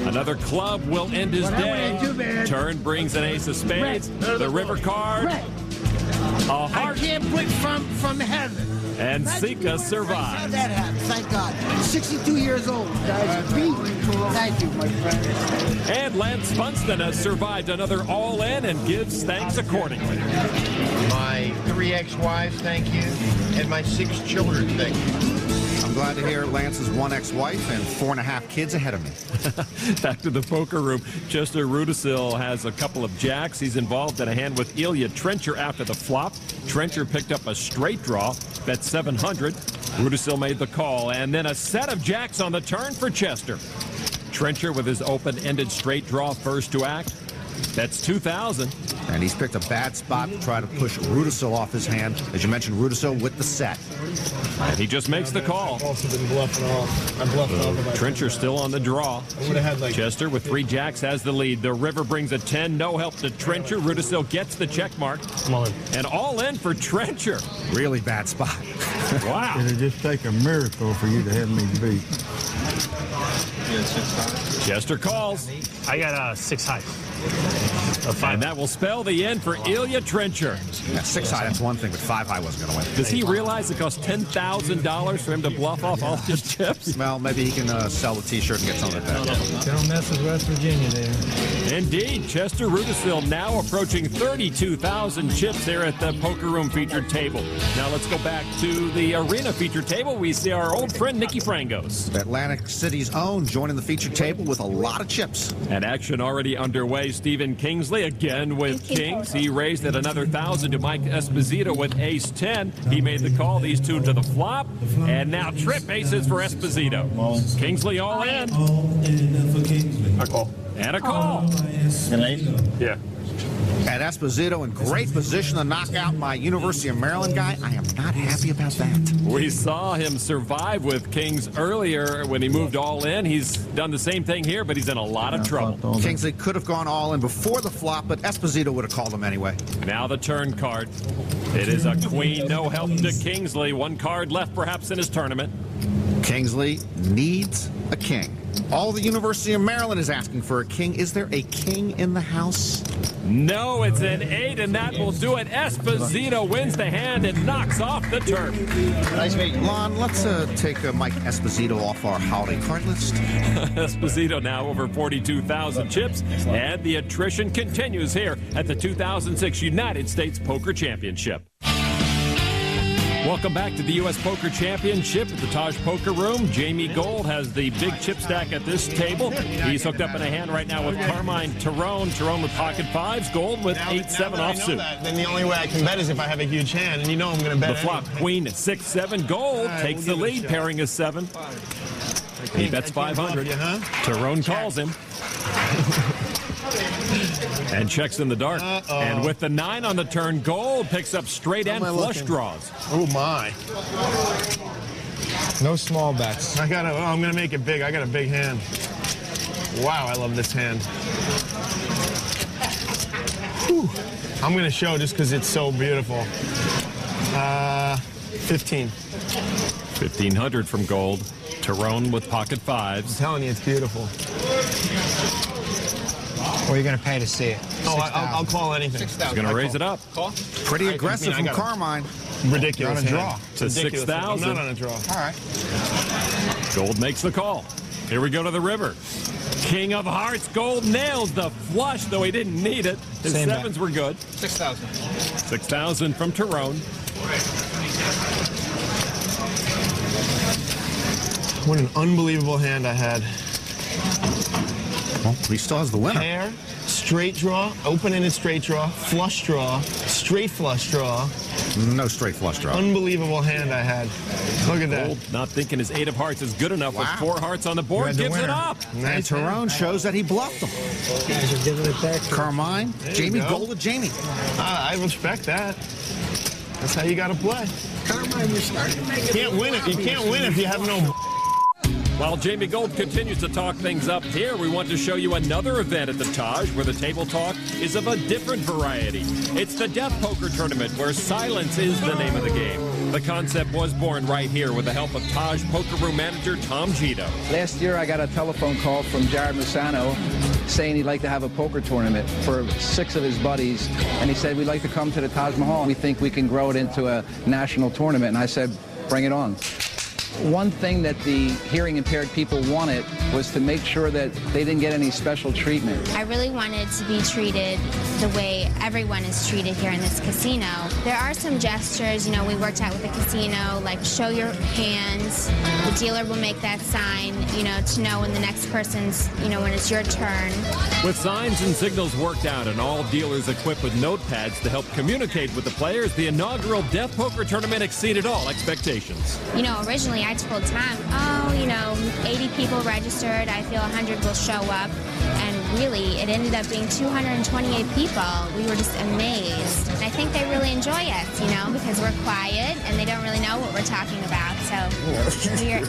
Another club will end his day. Turn brings an ace of spades. The river card. A heart. I can't put from heaven. And Sika survives. How that happened, thank God. 62 years old, guys. Thank you, my friend. And Lance Funston has survived another all-in and gives thanks accordingly. My 3 ex-wives, thank you. And my 6 children, thank you. I'm glad to hear Lance's 1 ex-wife and 4.5 kids ahead of me. Back to the poker room. Chester Rudisil has a couple of jacks. He's involved in a hand with Ilya Trencher after the flop. Trencher picked up a straight draw, bet 700. Rudisil made the call, and then a set of jacks on the turn for Chester. Trencher with his open-ended straight draw first to act. That's 2,000. And he's picked a bad spot to try to push Rudisil off his hand. As you mentioned, Rudisil with the set. And he just makes the call. I've also been bluffing off. I'm bluffing off. Trencher still on the draw. I would have had like Chester with 3 jacks has the lead. The river brings a 10. No help to Trencher. Rudisil gets the check mark. And all in for Trencher. Really bad spot. Wow. It'll just take a miracle for you to have me beat. Chester calls. I got 6 high. And that will spell the end for Ilya Trencher. Yeah, 6 high, that's one thing, but 5 high wasn't going to win. Does he realize it costs $10,000 for him to bluff off all his chips? Well, maybe he can sell the T-shirt and get some of it back. Don't mess with West Virginia there. Indeed, Chester Rudisil now approaching 32,000 chips here at the Poker Room featured table. Now let's go back to the arena featured table. We see our old friend Nicky Frangos. Atlantic City's own joining the featured table with a lot of chips. And action already underway. Stephen Kingsley again with Kings. He raised at another 1,000 to Mike Esposito with ace 10. He made the call. These two to the flop. And now trip aces for Esposito. Kingsley all in. A call. And a call. An ace? Yeah. And Esposito in great position to knock out my University of Maryland guy. I am not happy about that. We saw him survive with Kings earlier when he moved all in. He's done the same thing here, but he's in a lot of trouble. Kingsley could have gone all in before the flop, but Esposito would have called him anyway. Now the turn card. It is a queen, no help to Kingsley. 1 card left perhaps in his tournament. Kingsley needs a king. All the University of Maryland is asking for a king. Is there a king in the house? No, it's an 8, and that will do it. Esposito wins the hand and knocks off the turn. Nice meeting. Lon, let's take Mike Esposito off our holiday card list. Esposito now over 42,000 chips, and the attrition continues here at the 2006 United States Poker Championship. Welcome back to the U.S. Poker Championship at the Taj Poker Room. Jamie Gold has the big chip stack at this table. He's hooked up in a hand right now with Carmine Tyrone. Tyrone with pocket 5s. Gold with 8-7 offsuit. Then the only way I can bet is if I have a huge hand, and you know I'm going to bet. The flop queen at 6-7. Gold takes the lead, pairing is 7. He bets 500. Tyrone calls him. And checks in the dark. And with the 9 on the turn, Gold picks up straight end flush draws. Oh my. No small bets. I'm going to make it big. I got a big hand. Wow, I love this hand. Whew. I'm going to show just because it's so beautiful. 15. 1,500 from Gold. Tyrone with pocket 5s. I'm telling you, it's beautiful. What are you going to pay to see it? Oh, I'll call anything. He's going to raise it up. Call? Pretty aggressive from Carmine. Ridiculous. On a draw. To 6,000. I'm not on a draw. All right. Gold makes the call. Here we go to the river. King of Hearts. Gold nails the flush, though he didn't need it. His Same 7s were good. 6,000. 6,000 from Tyrone. What an unbelievable hand I had. Well, he still has the winner. Pair, straight draw, open-ended straight draw, flush draw, straight flush draw. No straight flush draw. Unbelievable hand I had. Look at that. Gold not thinking his 8 of hearts is good enough with 4 hearts on the board. the Gives it winner. up. And Tyrone shows that he bluffed him. Guys are giving it back. Carmine, Jamie go. Gold with Jamie. I respect that. That's how you got to play. Carmine, you're starting to make it. You can't win it. You can't win if you have no. While Jamie Gold continues to talk things up here, we want to show you another event at the Taj where the table talk is of a different variety. It's the Death Poker Tournament where silence is the name of the game. The concept was born right here with the help of Taj Poker Room manager Tom Gito. Last year, I got a telephone call from Jared Massano saying he'd like to have a poker tournament for 6 of his buddies. And he said, we'd like to come to the Taj Mahal. We think we can grow it into a national tournament. And I said, bring it on. One thing that the hearing impaired people wanted was to make sure that they didn't get any special treatment. I really wanted to be treated the way everyone is treated here in this casino. There are some gestures, you know, we worked out with the casino, like show your hands. The dealer will make that sign, you know, to know when the next person's, you know, when it's your turn. With signs and signals worked out and all dealers equipped with notepads to help communicate with the players, the inaugural Death Poker Tournament exceeded all expectations. You know, originally I told Tom, oh, you know, 80 people registered. I feel 100 will show up. And really, it ended up being 228 people. We were just amazed. And I think they really enjoy us, you know, because we're quiet and they don't really know what we're talking about. So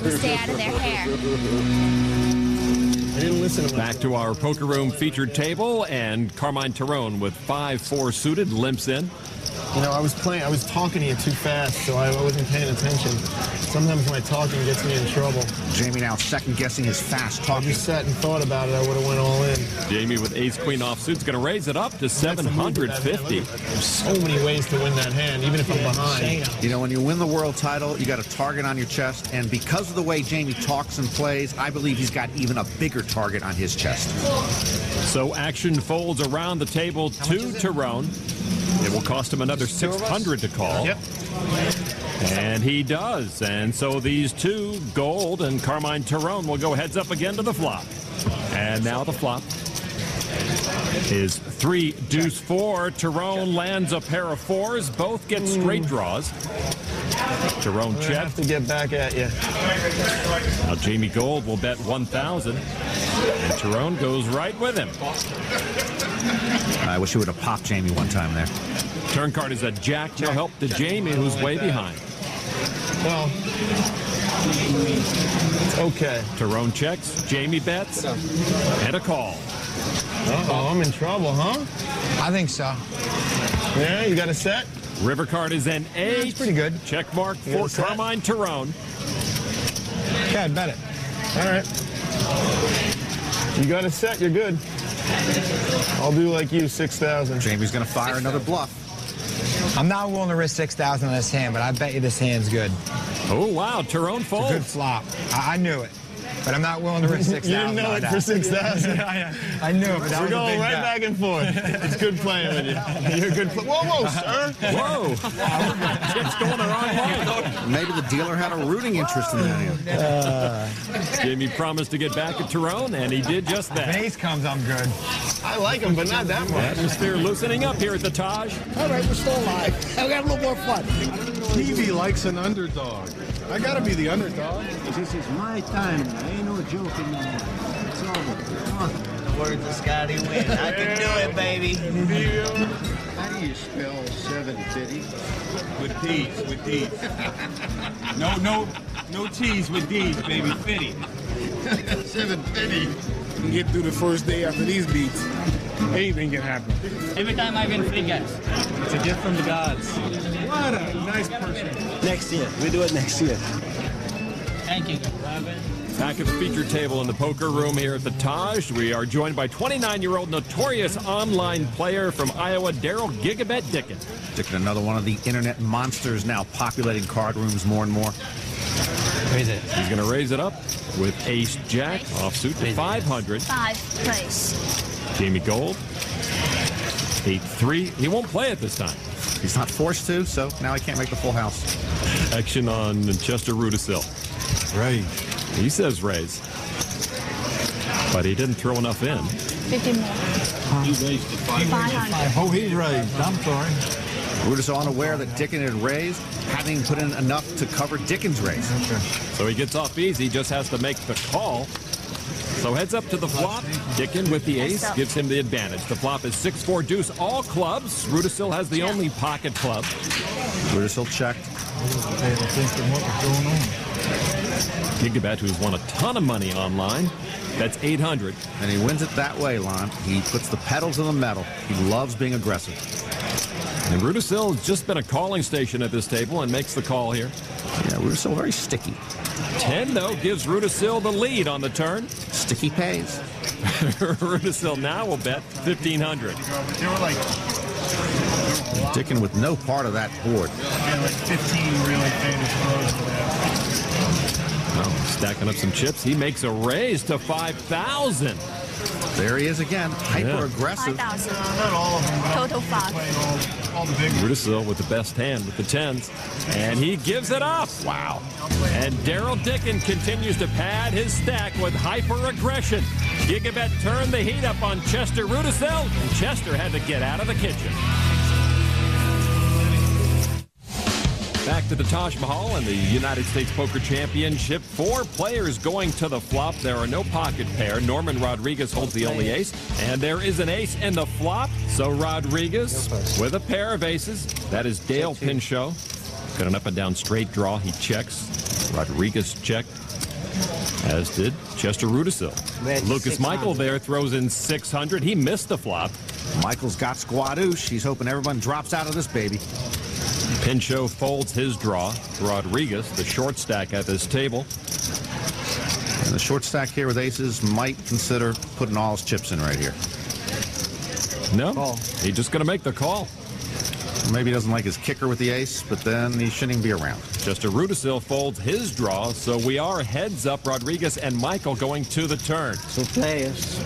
we stay out of their hair. I didn't listen to Back to our Poker Room featured table, and Carmine Terone with 5-4 suited limps in. You know, I was talking to you too fast, so I wasn't paying attention. Sometimes my talking gets me in trouble. Jamie now second-guessing his fast I talking. just sat and thought about it. I would have went all in. Jamie with ace-queen offsuit's going to raise it up to 750. There's so many ways to win that hand, even if I'm behind. You know, when you win the world title, you got a target on your chest, and because of the way Jamie talks and plays, I believe he's got even a bigger target on his chest. So action folds around the table to Terone. It will cost him another 600 to call. Yep. And he does. And so these two, Gold and Carmine Terone, will go heads up again to the flop. And now the flop is 3 deuce 4. Terone lands a pair of 4s. Both get straight draws. Terone I check. have to get back at you. Now Jamie Gold will bet 1,000. And Terone goes right with him. I wish he would have popped Jamie one time there. Turn card is a jack. No help to Jamie, who's way behind. Well, it's okay. Terone checks. Jamie bets. And a call. Uh-oh, I'm in trouble, huh? I think so. Yeah, you got a set? River card is an 8. It's pretty good. Check mark You got for a set? Carmine Terone. Okay, I'd bet it. All right. You got a set, you're good. I'll do like you, 6,000. Jamie's going to fire another bluff. I'm not willing to risk 6,000 on this hand, but I bet you this hand's good. Oh, wow. Terone It's a good folds. flop. I knew it, but I'm not willing to risk 6,000. You didn't know it for 6,000. I knew it, but that We're was a going big right bet. back and forth. It's good playing with you. You're a good player. Whoa, sir. Whoa. Chips going the wrong way. Maybe the dealer had a rooting interest in that hand. Jamie promised to get back at Terone, and he did just If an that. ace comes, I'm good. I like him, but not that much. Atmosphere loosening up here at the Taj. All right, we're still alive. We got a little more fun. TV likes an underdog. I gotta be the underdog. This is my time. I ain't no joking no more. It's over. Come on. The words of Scotty Wynn. I can do it, baby. How do you spell 750? With D's, with D's. No T's with D's, baby. Fitty. 750. Can get through the first day after these beats. Anything can happen. Every time I win free gas. It's a gift from the gods. What a nice person. Next year. We do it next year. Thank you, Robin. Back at the feature table in the poker room here at the Taj, we are joined by 29-year-old notorious online player from Iowa, Daryl Gigabet Dickin. Dickin, another one of the internet monsters now populating card rooms more and more. Raise it. He's going to raise it up with ace-jack, offsuit to 500. 5, please. Jamie Gold, 8-3. He won't play it this time. He's not forced to, so now he can't make the full house. Action on Chester Rudisil. Raise. He says raise. But he didn't throw enough in. 50 more. You raised it 500. Oh, he's raised. I'm sorry. Rudisil unaware that Dickin had raised, having put in enough to cover Dickin's raise. So he gets off easy, just has to make the call. So heads up to the flop. Dickin with the ace gives him the advantage. The flop is 6-4 deuce, all clubs. Rudisil has the only pocket club. Rudisil checked. Gigabet, who's won a ton of money online, that's 800. And he wins it that way, Lon. He puts the pedal to the metal. He loves being aggressive. And Rudisil has just been a calling station at this table and makes the call here. Yeah, Rudisil very sticky. 10, though, gives Rudisil the lead on the turn. Sticky pays. Rudisil now will bet 1,500. They were like Dicking with no part of that board. like 15 really famous pros for that. Well, stacking up some chips, he makes a raise to 5,000. There he is again, hyper-aggressive. 5,000. Not all of them. Total 5. All the big ones. Rudisil with the best hand with the 10s, and he gives it up. Wow. And Daryl Dickin continues to pad his stack with hyper-aggression. Gigabet turned the heat up on Chester Rudisil, and Chester had to get out of the kitchen. Back to the Taj Mahal and the United States Poker Championship. 4 players going to the flop. There are no pocket pair. Norman Rodriguez holds the only ace. And there is an ace in the flop. So Rodriguez with a pair of aces. That is Dale Pinchot. Got an up and down straight draw. He checks. Rodriguez checked, as did Chester Rudisil. Lucas Michael there throws in 600. He missed the flop. Michael's got squadoosh. He's hoping everyone drops out of this baby. Pinchot folds his draw. Rodriguez, the short stack at this table. And the short stack here with aces might consider putting all his chips in right here. No, he's just going to make the call. Maybe he doesn't like his kicker with the ace, but then he shouldn't even be around. Chester Rudisil folds his draw, so we are heads up. Rodriguez and Michael going to the turn. So players.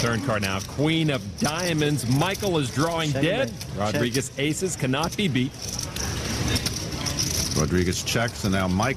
Turn card now, Queen of Diamonds. Michael is drawing dead. Rodriguez aces cannot be beat. Rodriguez checks, and now Mike